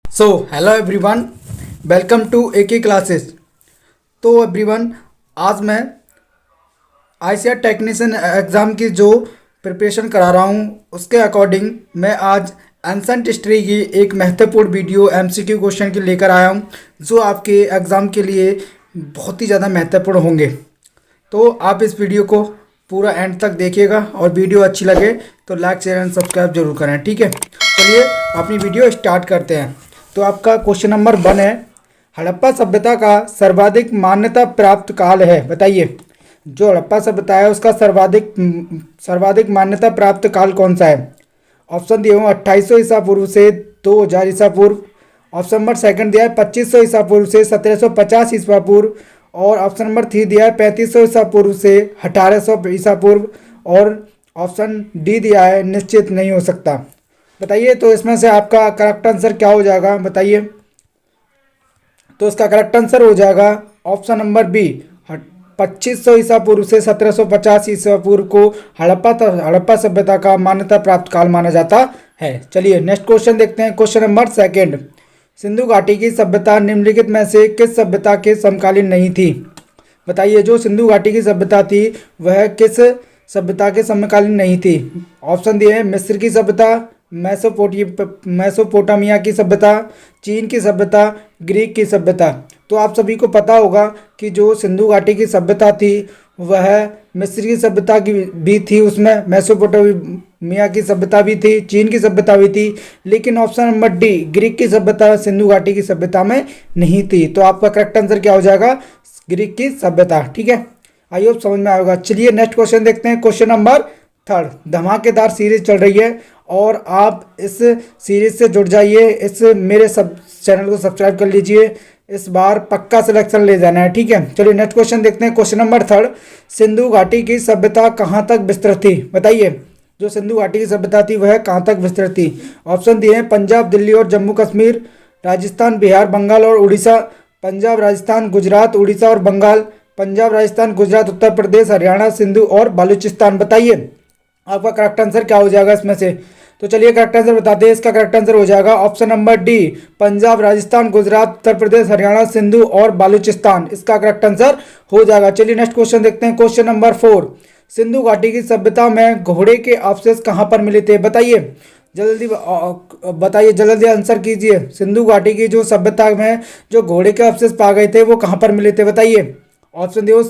So hello everyone, welcome to AK classes. तो everyone, आज मैं ICAR टेक्नीशियन एग्ज़ाम की जो प्रिपरेशन करा रहा हूँ उसके अकॉर्डिंग मैं आज एंसेंट हिस्ट्री की एक महत्वपूर्ण वीडियो MCQ क्वेश्चन की लेकर आया हूँ जो आपके एग्ज़ाम के लिए बहुत ही ज़्यादा महत्वपूर्ण होंगे। तो आप इस वीडियो को पूरा एंड तक देखिएगा और वीडियो अच्छी लगे तो लाइक शेयर एंड सब्सक्राइब जरूर करें। ठीक है, चलिए अपनी वीडियो स्टार्ट करते हैं। तो आपका क्वेश्चन नंबर 1 है, हड़प्पा सभ्यता का सर्वाधिक मान्यता प्राप्त काल है, बताइए। जो हड़प्पा सभ्यता है उसका सर्वाधिक मान्यता प्राप्त काल कौन सा है? ऑप्शन दिए हुए 2800 ईसा पूर्व से 2000 ईसा पूर्व। ऑप्शन नंबर सेकंड दिया है 2500 ईसा पूर्व से 1750 ईसा पूर्व। और ऑप्शन नंबर 3 दिया है 3500 ईसा पूर्व से 1800 ईसा पूर्व। और ऑप्शन डी दिया है निश्चित नहीं हो सकता। बताइए तो इसमें से आपका करेक्ट आंसर क्या हो जाएगा, बताइए। तो इसका करेक्ट आंसर हो जाएगा ऑप्शन नंबर बी, 2500 ईसा पूर्व से 1750 ईसा पूर्व को हड़प्पा सभ्यता का मान्यता प्राप्त काल माना जाता है। चलिए नेक्स्ट क्वेश्चन देखते हैं। क्वेश्चन नंबर 2, सिंधु घाटी की सभ्यता निम्नलिखित में से किस सभ्यता के समकालीन नहीं थी? बताइए जो सिंधु घाटी की सभ्यता थी वह किस सभ्यता के समकालीन नहीं थी? ऑप्शन दिए हैं मिस्र की सभ्यता, मेसोपोटामिया की सभ्यता, चीन की सभ्यता, ग्रीक की सभ्यता। तो आप सभी को पता होगा कि जो सिंधु घाटी की सभ्यता थी वह मिस्र की सभ्यता की भी थी, उसमें मेसोपोटामिया की सभ्यता भी थी, चीन की सभ्यता भी थी, लेकिन ऑप्शन नंबर डी ग्रीक की सभ्यता सिंधु घाटी की सभ्यता में नहीं थी। तो आपका करेक्ट आंसर क्या हो जाएगा? ग्रीक की सभ्यता। ठीक है, आई होप समझ में आएगा। चलिए नेक्स्ट क्वेश्चन देखते हैं। क्वेश्चन नंबर 3, धमाकेदार सीरीज चल रही है और आप इस सीरीज से जुड़ जाइए, इस मेरे सब चैनल को सब्सक्राइब कर लीजिए, इस बार पक्का सिलेक्शन ले जाना है। ठीक है, चलिए नेक्स्ट क्वेश्चन देखते हैं। क्वेश्चन नंबर 3, सिंधु घाटी की सभ्यता कहाँ तक विस्तृत थी? बताइए जो सिंधु घाटी की सभ्यता थी वह कहाँ तक विस्तृत थी? ऑप्शन दिए हैं पंजाब, दिल्ली और जम्मू कश्मीर, राजस्थान, बिहार, बंगाल और उड़ीसा, पंजाब, राजस्थान, गुजरात, उड़ीसा और बंगाल, पंजाब, राजस्थान, गुजरात, उत्तर प्रदेश, हरियाणा, सिंधु और बलूचिस्तान। बताइए आपका करेक्ट आंसर क्या हो जाएगा इसमें से? तो चलिए करेक्ट आंसर बताते हैं। इसका करेक्ट आंसर हो जाएगा option number D, Punjab, Rajasthan, Gujarat, Uttar Pradesh, Haryana, Sindhu और बलूचिस्तान। इसका करेक्ट आंसर हो जाएगा। चलिए नेक्स्ट क्वेश्चन देखते हैं। क्वेश्चन नंबर 4, सिंधु घाटी की सभ्यता में घोड़े के अवशेष कहाँ पर मिले थे? बताइए जल्दी बताइए, जल्दी आंसर कीजिए। सिंधु घाटी की जो सभ्यता में जो घोड़े के अवशेष पाए गए थे वो कहाँ पर मिले थे? बताइए। ऑप्शन दिए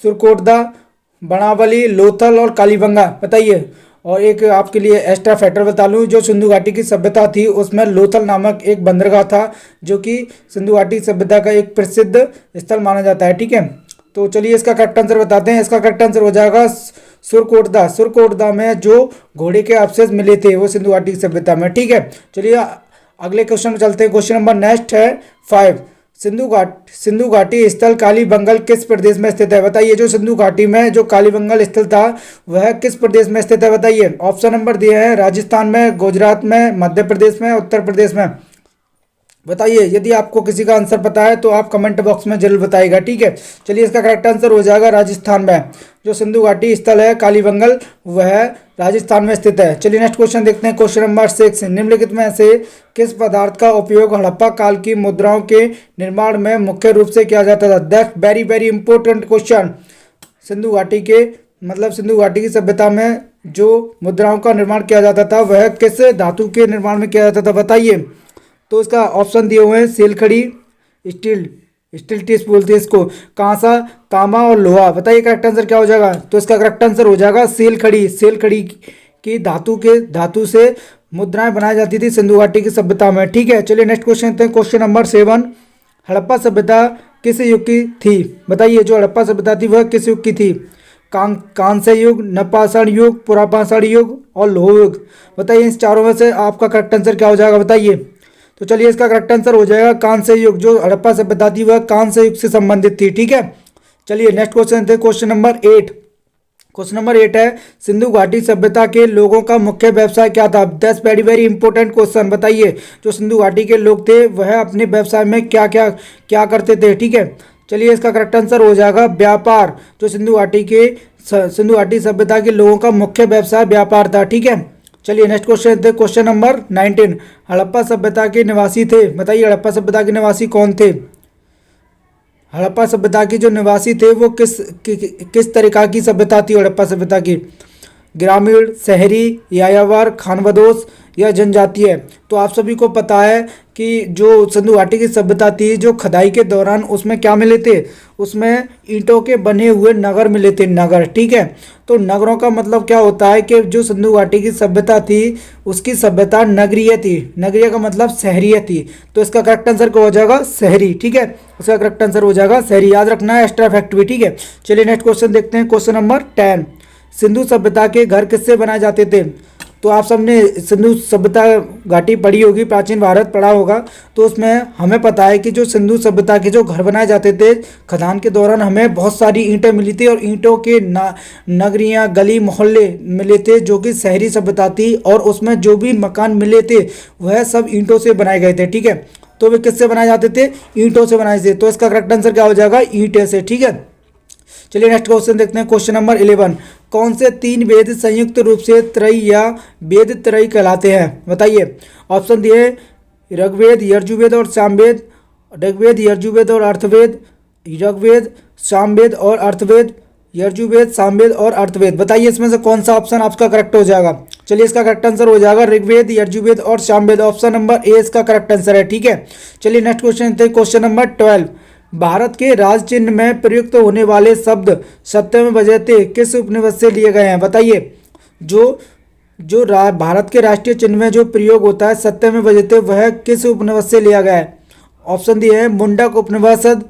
सुरकोटदा, बनावली, लोथल और कालीबंगा। बताइए। और एक आपके लिए एक्स्ट्रा फैक्टर बता लूँ, जो सिंधु घाटी की सभ्यता थी उसमें लोथल नामक एक बंदरगाह था जो कि सिंधु घाटी सभ्यता का एक प्रसिद्ध स्थल माना जाता है। ठीक है, तो चलिए इसका करेक्ट आंसर बताते हैं। इसका करेक्ट आंसर हो जाएगा सुरकोटदा में जो घोड़े के अवशेष मिले थे वो सिंधु घाटी की सभ्यता में। ठीक है, चलिए अगले क्वेश्चन में चलते हैं। क्वेश्चन नंबर नेक्स्ट है 5, सिंधु घाटी स्थल कालीबंगल किस प्रदेश में स्थित है? बताइए जो सिंधु घाटी में जो कालीबंगल स्थल था वह किस प्रदेश में स्थित है? बताइए। ऑप्शन नंबर दिए हैं राजस्थान में, गुजरात में, मध्य प्रदेश में, उत्तर प्रदेश में। बताइए यदि आपको किसी का आंसर पता है तो आप कमेंट बॉक्स में जरूर बताइएगा। ठीक है, चलिए इसका करेक्ट आंसर हो जाएगा राजस्थान में। जो सिंधु घाटी स्थल है कालीबंगल वह राजस्थान में स्थित है। चलिए नेक्स्ट क्वेश्चन देखते हैं। क्वेश्चन नंबर 6, निम्नलिखित में से किस पदार्थ का उपयोग हड़प्पा काल की मुद्राओं के निर्माण में मुख्य रूप से किया जाता था? That's very very important question. Sindhu घाटी की सभ्यता में जो मुद्राओं का निर्माण किया जाता था वह किस धातु के निर्माण में किया जाता था? बताइए। तो इसका ऑप्शन दिए हुए हैं सेलखड़ी, स्टील टिप्स बोलते हैं इसको, कांसा, तांबा और लोहा। बताइए करेक्ट आंसर क्या हो जाएगा? तो इसका करेक्ट आंसर हो जाएगा सेलखड़ी की धातु से मुद्राएं बनाई जाती थी सिंधु घाटी की सभ्यता में। ठीक है, चलिए नेक्स्ट क्वेश्चन देखते हैं। क्वेश्चन नंबर 7, हड़प्पा सभ्यता किस युग की थी? बताइए जो हड़प्पा सभ्यता थी वह किस युग की थी? कांस्य युग, नवपाषाण युग, पुरापाषाण युग और लौह युग। बताइए इस चारों में से आपका करेक्ट आंसर क्या हो जाएगा? बताइए। तो चलिए इसका करेक्ट आंसर हो जाएगा कांस्य युग। जो हड़प्पा सभ्यता थी वह कांस्य युग से संबंधित थी। ठीक है, चलिए नेक्स्ट क्वेश्चन थे। क्वेश्चन नंबर 8, क्वेश्चन नंबर 8 है, सिंधु घाटी सभ्यता के लोगों का मुख्य व्यवसाय क्या था? That's very very important question. बताइए जो सिंधु घाटी के लोग थे वह अपने व्यवसाय में क्या क्या क्या करते थे? ठीक है, चलिए इसका करेक्ट आंसर हो जाएगा व्यापार। जो सिंधु घाटी सभ्यता के लोगों का मुख्य व्यवसाय व्यापार था। ठीक है, चलिए नेक्स्ट क्वेश्चन थे, क्वेश्चन नंबर 19। हड़प्पा सभ्यता के निवासी थे, बताइए हड़प्पा सभ्यता के निवासी कौन थे। हड़प्पा सभ्यता के जो निवासी थे वो किस तरीका की सभ्यता थी हड़प्पा सभ्यता की, ग्रामीण, शहरी, यायावर, खानबदोश या जनजातीय। तो आप सभी को पता है कि जो सिंधु घाटी की सभ्यता थी, जो खुदाई के दौरान उसमें क्या मिले थे, उसमें ईंटों के बने हुए नगर मिले थे, नगर। ठीक है, तो नगरों का मतलब क्या होता है कि जो सिंधु घाटी की सभ्यता थी उसकी सभ्यता नगरीय थी, नगरीय का मतलब शहरीय थी। तो इसका करेक्ट आंसर क्या हो जाएगा, शहरी। ठीक है, इसका करेक्ट आंसर हो जाएगा शहरी, याद रखना है, एक्स्ट्रा फैक्ट भी। ठीक है, चलिए नेक्स्ट क्वेश्चन देखते हैं, क्वेश्चन नंबर 10। सिंधु सभ्यता के घर किससे बनाए जाते थे। तो आप सबने सिंधु सभ्यता घाटी पढ़ी होगी, प्राचीन भारत पढ़ा होगा, तो उसमें हमें पता है कि जो सिंधु सभ्यता के जो घर बनाए जाते थे खदान के दौरान हमें बहुत सारी ईंटें मिली थी और ईंटों के नगरियाँ, गली, मोहल्ले मिले थे जो कि शहरी सभ्यता थी, और उसमें जो भी मकान मिले थे वह सब ईंटों से बनाए गए थे। ठीक है, तो वे किससे बनाए जाते थे, ईंटों से बनाए थे। तो इसका करेक्ट आंसर क्या हो जाएगा, ईंटें से। ठीक है, चलिए नेक्स्ट क्वेश्चन देखते हैं, क्वेश्चन नंबर 11। कौन से 3 वेद संयुक्त रूप से त्रयी या वेद त्रयी कहलाते हैं, बताइए। ऑप्शन दिए ऋग्वेद, यजुर्वेद और सामवेद, ऋग्वेद, यजुर्वेद और अर्थवेद, ऋग्वेद, सामवेद और अर्थवेद, यजुर्वेद, सामवेद और अर्थवेद। बताइए इसमें से कौन सा ऑप्शन आपका करेक्ट हो जाएगा। चलिए इसका करेक्ट आंसर हो जाएगा ऋग्वेद, यजुर्वेद और सामवेद। ऑप्शन नंबर ए इसका करेक्ट आंसर है। ठीक है, चलिए नेक्स्ट क्वेश्चन थे, क्वेश्चन नंबर 12। भारत के राज चिन्ह में प्रयुक्त होने वाले शब्द सत्यम बजते किस उपनिवेश से लिए गए हैं, बताइए। भारत के राष्ट्रीय चिन्ह में जो प्रयोग होता है सत्यम बजते, वह किस उपनिवेश से लिया गया है। ऑप्शन दिए हैं मुंडक उपनिवेशद,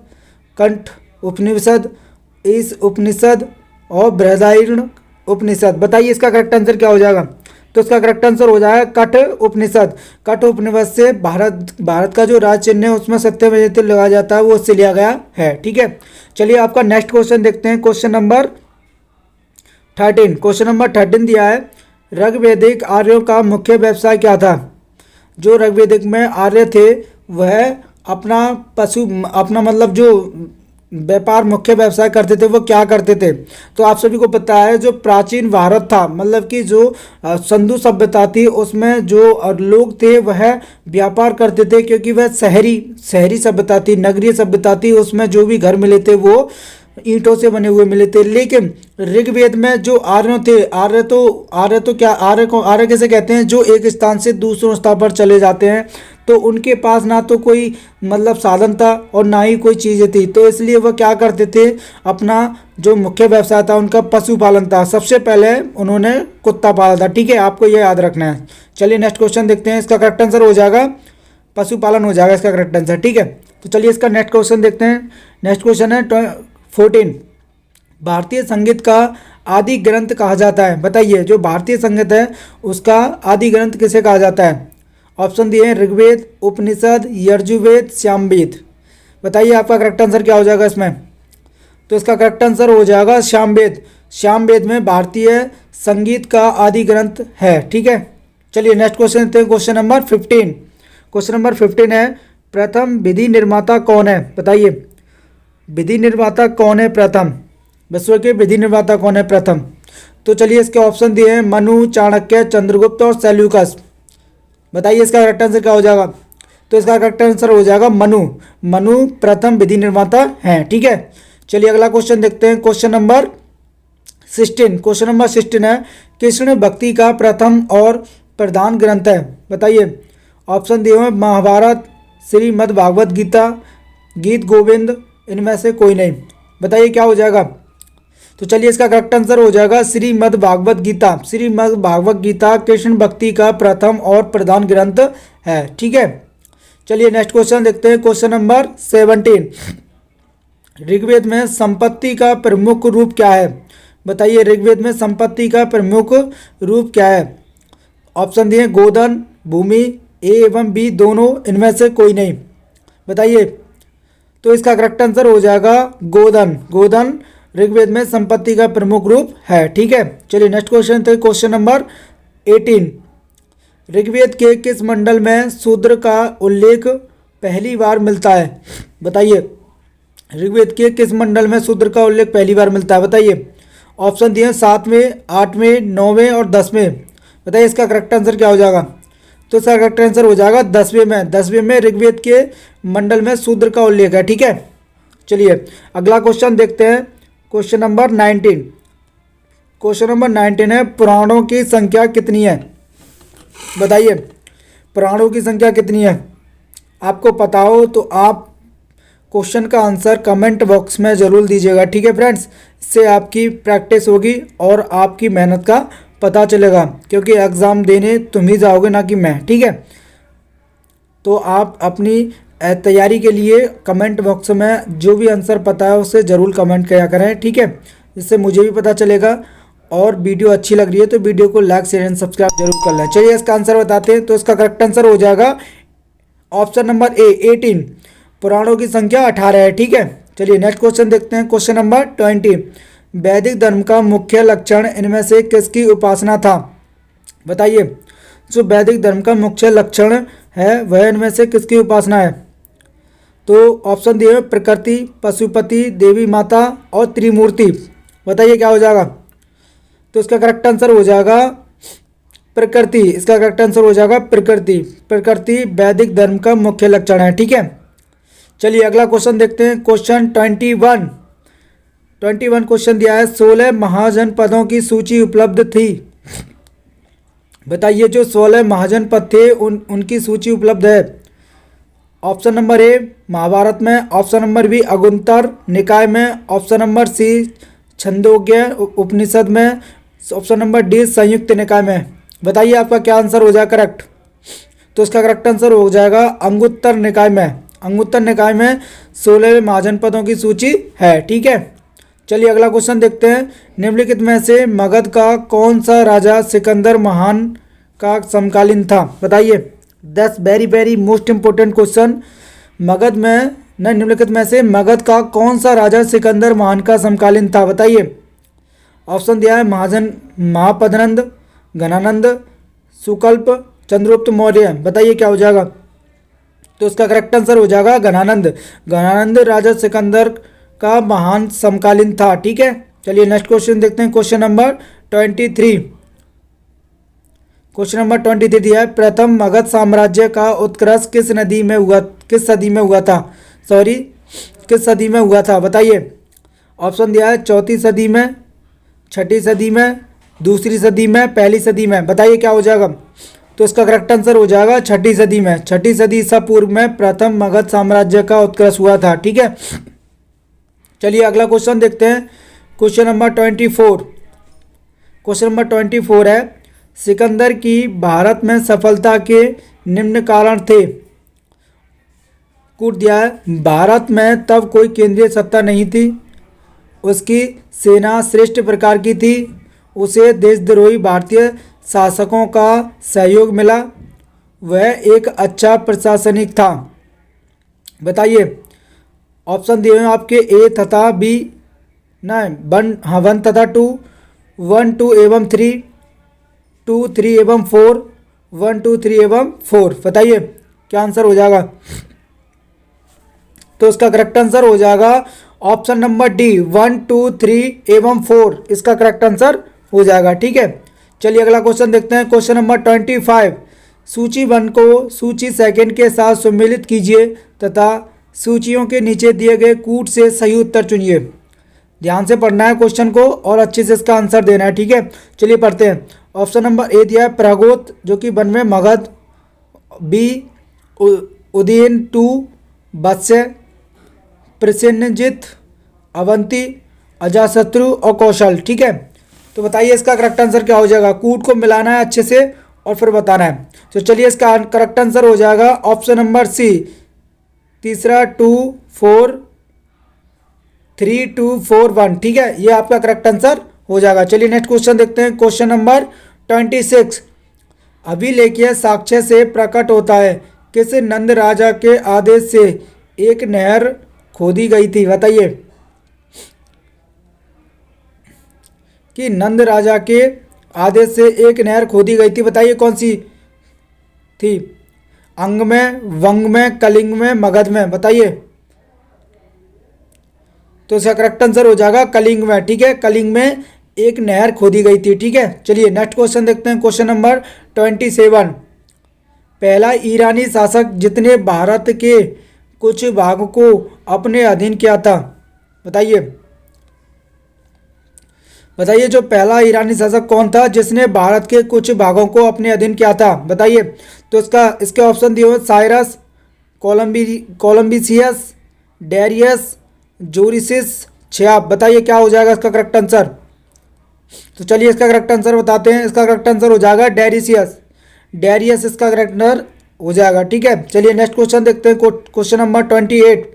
कंठ उपनिषद, ईश उपनिषद और बृहदारण्यक उपनिषद। बताइए इसका करेक्ट आंसर क्या हो जाएगा। तो इसका करेक्ट आंसर हो जाएगा कठ उपनिषद। कठ उपनिषद से भारत का जो राज चिन्ह है उसमें सत्यमेव लगाया जाता है, वो उससे लिया गया है। ठीक है, चलिए आपका नेक्स्ट क्वेश्चन देखते हैं, क्वेश्चन नंबर 13। क्वेश्चन नंबर 13 दिया है, ऋग्वैदिक आर्यों का मुख्य व्यवसाय क्या था। जो ऋग्वैदिक में आर्य थे वह अपना मतलब जो व्यापार मुख्य व्यवसाय करते थे वो क्या करते थे। तो आप सभी को पता है जो प्राचीन भारत था, मतलब कि जो सिंधु सभ्यता थी उसमें जो लोग थे वह व्यापार करते थे, क्योंकि वह शहरी सभ्यता थी, नगरीय सभ्यता थी। उसमें जो भी घर मिले थे वो ईंटों से बने हुए मिले थे। लेकिन ऋग्वेद में जो आर्य थे, आर्य कैसे कहते हैं, जो एक स्थान से दूसरे स्थान पर चले जाते हैं, तो उनके पास ना तो कोई मतलब साधन था और ना ही कोई चीज़ें थी, तो इसलिए वह क्या करते थे, अपना जो मुख्य व्यवसाय था उनका पशुपालन था। सबसे पहले उन्होंने कुत्ता पाला था। ठीक है, आपको यह याद रखना है। चलिए नेक्स्ट क्वेश्चन देखते हैं, इसका करेक्ट आंसर हो जाएगा पशुपालन हो जाएगा इसका करेक्ट आंसर। ठीक है, तो चलिए इसका नेक्स्ट क्वेश्चन देखते हैं। नेक्स्ट क्वेश्चन है 14। भारतीय संगीत का आदि ग्रंथ कहा जाता है, बताइए। जो भारतीय संगीत है उसका आदि ग्रंथ किसे कहा जाता है। ऑप्शन दिए हैं ऋग्वेद, उपनिषद, यजुर्वेद, सामवेद। बताइए आपका करेक्ट आंसर क्या हो जाएगा इसमें। तो इसका करेक्ट आंसर हो जाएगा सामवेद। सामवेद में भारतीय संगीत का आदि ग्रंथ है। ठीक है, चलिए नेक्स्ट क्वेश्चन देखते हैं, क्वेश्चन नंबर 15। क्वेश्चन नंबर 15 है, प्रथम विधि निर्माता कौन है, बताइए। विधि निर्माता कौन है प्रथम, विश्व के विधि निर्माता कौन है प्रथम। तो चलिए इसके ऑप्शन दिए हैं मनु, चाणक्य, चंद्रगुप्त और सेल्यूकस। बताइए इसका करेक्ट आंसर क्या हो जाएगा। तो इसका करेक्ट आंसर हो जाएगा मनु प्रथम विधि निर्माता हैं। ठीक है, चलिए अगला क्वेश्चन देखते हैं, क्वेश्चन नंबर 16। क्वेश्चन नंबर 16 है, कृष्ण भक्ति का प्रथम और प्रधान ग्रंथ है, बताइए। ऑप्शन दिए हुए महाभारत, श्रीमद् भागवत गीता, गीत गोविंद, इनमें से कोई नहीं। बताइए क्या हो जाएगा। तो चलिए इसका करेक्ट आंसर हो जाएगा श्रीमद् भागवत गीता। श्रीमद् भागवत गीता कृष्ण भक्ति का प्रथम और प्रधान ग्रंथ है। ठीक है, चलिए नेक्स्ट क्वेश्चन देखते हैं, क्वेश्चन नंबर 17। ऋग्वेद में संपत्ति का प्रमुख रूप क्या है, बताइए। ऋग्वेद में संपत्ति का प्रमुख रूप क्या है। ऑप्शन दिए गोधन, भूमि, ए एवं बी दोनों, इनमें से कोई नहीं। बताइए। तो इसका करेक्ट आंसर हो जाएगा गोधन ऋग्वेद में संपत्ति का प्रमुख रूप है। ठीक है, चलिए नेक्स्ट क्वेश्चन थे, क्वेश्चन नंबर 18। ऋग्वेद के किस मंडल में शूद्र का उल्लेख पहली बार मिलता है, बताइए। ऋग्वेद के किस मंडल में शूद्र का उल्लेख पहली बार मिलता है, बताइए। ऑप्शन दिए 7वें, 8वें, 9वें और 10वें। बताइए इसका करेक्ट आंसर क्या हो जाएगा। तो इसका करेक्ट आंसर हो जाएगा 10वें में। 10वें में ऋग्वेद के मंडल में शूद्र का उल्लेख है। ठीक है, चलिए अगला क्वेश्चन देखते हैं। Question number 19। क्वेश्चन नंबर 19 है, पुराणों की संख्या कितनी है। बताइए पुराणों की संख्या कितनी है। आपको पता हो तो आप क्वेश्चन का आंसर कमेंट बॉक्स में ज़रूर दीजिएगा। ठीक है फ्रेंड्स, इससे आपकी प्रैक्टिस होगी और आपकी मेहनत का पता चलेगा, क्योंकि एग्ज़ाम देने तुम ही जाओगे ना कि मैं। ठीक है, तो आप अपनी तैयारी के लिए कमेंट बॉक्स में जो भी आंसर पता है उसे ज़रूर कमेंट किया करें। ठीक है, जिससे मुझे भी पता चलेगा। और वीडियो अच्छी लग रही है तो वीडियो को लाइक शेयर एंड सब्सक्राइब जरूर कर लें। चलिए इसका आंसर बताते हैं। तो इसका करेक्ट आंसर हो जाएगा ऑप्शन नंबर ए 18। पुराणों की संख्या 18 है। ठीक है, चलिए नेक्स्ट क्वेश्चन देखते हैं। Question number 20। वैदिक धर्म का मुख्य लक्षण इनमें से किसकी उपासना था। बताइए जो वैदिक धर्म का मुख्य लक्षण है वह इनमें से किसकी उपासना है। तो ऑप्शन दिए प्रकृति, पशुपति, देवी माता और त्रिमूर्ति। बताइए क्या हो जाएगा। तो इसका करेक्ट आंसर हो जाएगा प्रकृति। इसका करेक्ट आंसर हो जाएगा प्रकृति। प्रकृति वैदिक धर्म का मुख्य लक्षण है। ठीक है, चलिए अगला क्वेश्चन देखते हैं। क्वेश्चन 21। क्वेश्चन दिया है, 16 महाजनपदों की सूची उपलब्ध थी। बताइए जो 16 महाजनपद थे उनकी सूची उपलब्ध है। ऑप्शन नंबर ए महाभारत में, ऑप्शन नंबर बी अगुंतर निकाय में, ऑप्शन नंबर सी छंदोग्य उपनिषद में, ऑप्शन नंबर डी संयुक्त निकाय में। बताइए आपका क्या आंसर हो जाएगा करेक्ट। तो इसका करेक्ट आंसर हो जाएगा अंगुत्तर निकाय में। अंगुत्तर निकाय में 16 महाजनपदों की सूची है। ठीक है, चलिए अगला क्वेश्चन देखते हैं। निम्नलिखित में से मगध का कौन सा राजा सिकंदर महान का समकालीन था। बताइए 10 very most important question. Magadh में निम्नलिखित में से मगध का कौन सा राजा सिकंदर महान का समकालीन था। बताइए ऑप्शन दिया है महापद्नंद, घनानंद, सुकल्प, चंद्रगुप्त मौर्य। बताइए क्या हो जाएगा। तो इसका करेक्ट आंसर हो जाएगा घनानंद। घनानंद राजा सिकंदर का महान समकालीन था। ठीक है, चलिए नेक्स्ट क्वेश्चन देखते हैं। Question number 23। क्वेश्चन नंबर 23 दिया है, प्रथम मगध साम्राज्य का उत्कर्ष किस सदी में हुआ था। बताइए ऑप्शन दिया है चौथी सदी में, छठी सदी में, दूसरी सदी में, पहली सदी में। बताइए क्या हो जाएगा। तो इसका करेक्ट आंसर हो जाएगा छठी सदी में। छठी सदी ईसा पूर्व में प्रथम मगध साम्राज्य का उत्कर्ष हुआ था। ठीक है, चलिए अगला क्वेश्चन देखते हैं। Question number 24। क्वेश्चन नंबर 24 है, सिकंदर की भारत में सफलता के निम्न कारण थे। कूट दिया है, भारत में तब कोई केंद्रीय सत्ता नहीं थी, उसकी सेना श्रेष्ठ प्रकार की थी, उसे देशद्रोही भारतीय शासकों का सहयोग मिला, वह एक अच्छा प्रशासनिक था। बताइए ऑप्शन दिए हैं आपके ए तथा बी, नहीं 1 तथा 2, 1, 2 एवं 3, 2, 3 एवं 4, 1, 2, 3 एवं 4। बताइए क्या आंसर हो जाएगा। तो इसका करेक्ट आंसर हो जाएगा ऑप्शन नंबर डी 1, 2, 3 एवं 4 इसका करेक्ट आंसर हो जाएगा। ठीक है, चलिए अगला क्वेश्चन देखते हैं। Question number 25। सूची 1 को सूची 2 के साथ सम्मिलित कीजिए तथा सूचियों के नीचे दिए गए कूट से सही उत्तर चुनिए। ध्यान से पढ़ना है क्वेश्चन को और अच्छे से इसका आंसर देना है। ठीक है, चलिए पढ़ते हैं। ऑप्शन नंबर ए दिया है प्रागोत जो कि 1 में मगध, बी उदयन 2 वत्स्य, प्रसेनजित, अवंती, अजाशत्रु और कौशल। ठीक है, तो बताइए इसका करेक्ट आंसर क्या हो जाएगा। कूट को मिलाना है अच्छे से और फिर बताना है। तो चलिए इसका करेक्ट आंसर हो जाएगा ऑप्शन नंबर सी, तीसरा 2, 4, 3, 2, 4, 1। ठीक है, ये आपका करेक्ट आंसर हो जाएगा। चलिए नेक्स्ट क्वेश्चन देखते हैं। Question number 26। अभिलेखीय साक्ष्य से प्रकट होता है किस नंद राजा के आदेश से एक नहर खोदी गई थी। बताइए कि नंद राजा के आदेश से एक नहर खोदी गई थी। बताइए कौन सी थी। अंग में, वंग में, कलिंग में, मगध में। बताइए तो इसका करेक्ट आंसर हो जाएगा कलिंग में। ठीक है, कलिंग में एक नहर खोदी गई थी। ठीक है, चलिए नेक्स्ट क्वेश्चन देखते हैं। Question number 27। पहला ईरानी शासक जितने भारत के कुछ भागों को अपने अधीन किया था, बताइए। बताइए जो पहला ईरानी शासक कौन था जिसने भारत के कुछ भागों को अपने अधीन किया था, बताइए। तो इसके ऑप्शन दिए हुए साइरस, कोलंबिसियस, डेरियस, जोरिसिस, छियाब। बताइए क्या हो जाएगा इसका करेक्ट आंसर। तो चलिए इसका करेक्ट आंसर बताते हैं। इसका करेक्ट आंसर हो जाएगा डेरिसियस। डेरियस इसका करेक्ट आंसर हो जाएगा। ठीक है, चलिए नेक्स्ट क्वेश्चन देखते हैं। Question number 28।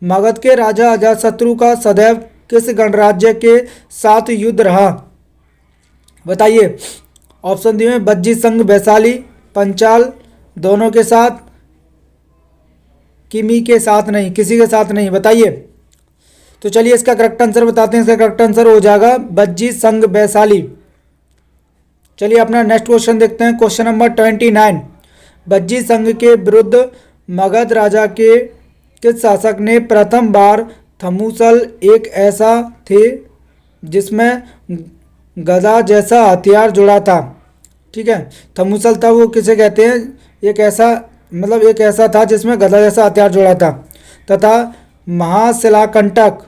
मगध के राजा अजातशत्रु का सदैव किस गणराज्य के साथ युद्ध रहा, बताइए। ऑप्शन दिए हैं बज्जी संघ, वैशाली, पंचाल, दोनों के साथ, किमी के साथ नहीं, किसी के साथ नहीं, बताइए। तो चलिए इसका करेक्ट आंसर बताते हैं। इसका करेक्ट आंसर हो जाएगा बज्जी संघ, वैशाली। चलिए अपना नेक्स्ट क्वेश्चन देखते हैं। Question number 29। बज्जी संघ के विरुद्ध मगध राजा के किस शासक ने प्रथम बार थमुसल, एक ऐसा थे जिसमें गदा जैसा हथियार जुड़ा था। ठीक है, थमुसल था वो किसे कहते हैं, एक ऐसा मतलब एक ऐसा था जिसमें गदा जैसा हथियार जुड़ा था। तथा महाशिलाकंटक,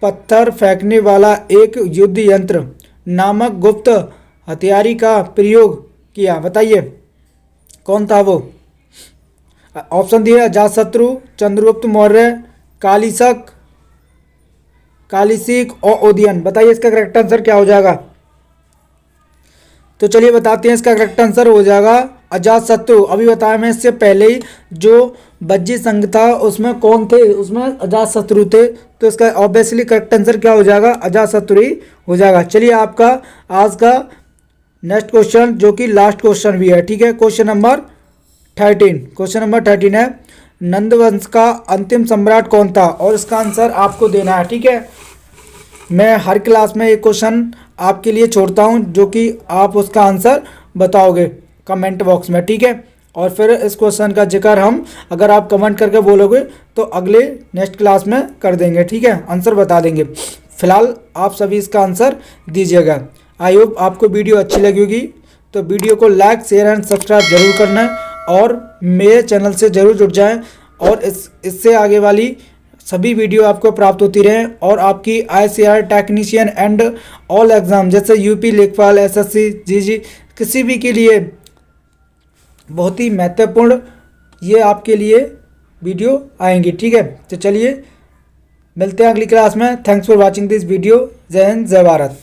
पत्थर फेंकने वाला एक युद्ध यंत्र नामक गुप्त हथियारी का प्रयोग किया, बताइए कौन था वो। ऑप्शन दिए अजातशत्रु, चंद्रगुप्त मौर्य, कालीसक, कालीसिक और ओदियन। बताइए इसका करेक्ट आंसर क्या हो जाएगा। तो चलिए बताते हैं। इसका करेक्ट आंसर हो जाएगा अजातशत्रु। अभी बताया मैं इससे पहले ही, जो बज्जी संघ था उसमें कौन थे, उसमें अजातशत्रु थे। तो इसका ऑब्वियसली करेक्ट आंसर क्या हो जाएगा, अजातशत्रु ही हो जाएगा। चलिए आपका आज का नेक्स्ट क्वेश्चन जो कि लास्ट क्वेश्चन भी है। ठीक है, क्वेश्चन नंबर 13। क्वेश्चन नंबर 13 है नंदवंश का अंतिम सम्राट कौन था, और इसका आंसर आपको देना है। ठीक है, मैं हर क्लास में एक क्वेश्चन आपके लिए छोड़ता हूं जो कि आप उसका आंसर बताओगे कमेंट बॉक्स में। ठीक है, और फिर इस क्वेश्चन का जिक्र हम, अगर आप कमेंट करके बोलोगे तो अगले नेक्स्ट क्लास में कर देंगे। ठीक है, आंसर बता देंगे। फिलहाल आप सभी इसका आंसर दीजिएगा। आई होप आपको वीडियो अच्छी लगी होगी, तो वीडियो को लाइक, शेयर एंड सब्सक्राइब जरूर करना है और मेरे चैनल से ज़रूर जुड़ जाएं, और इससे आगे वाली सभी वीडियो आपको प्राप्त होती रहे, और आपकी ICAR technician and all exam जैसे यूपी लेखपाल, SSC, GG किसी भी के लिए बहुत ही महत्वपूर्ण ये आपके लिए वीडियो आएंगी। ठीक है, तो चलिए मिलते हैं अगली क्लास में। Thanks for watching this video. जय हिंद, जय भारत।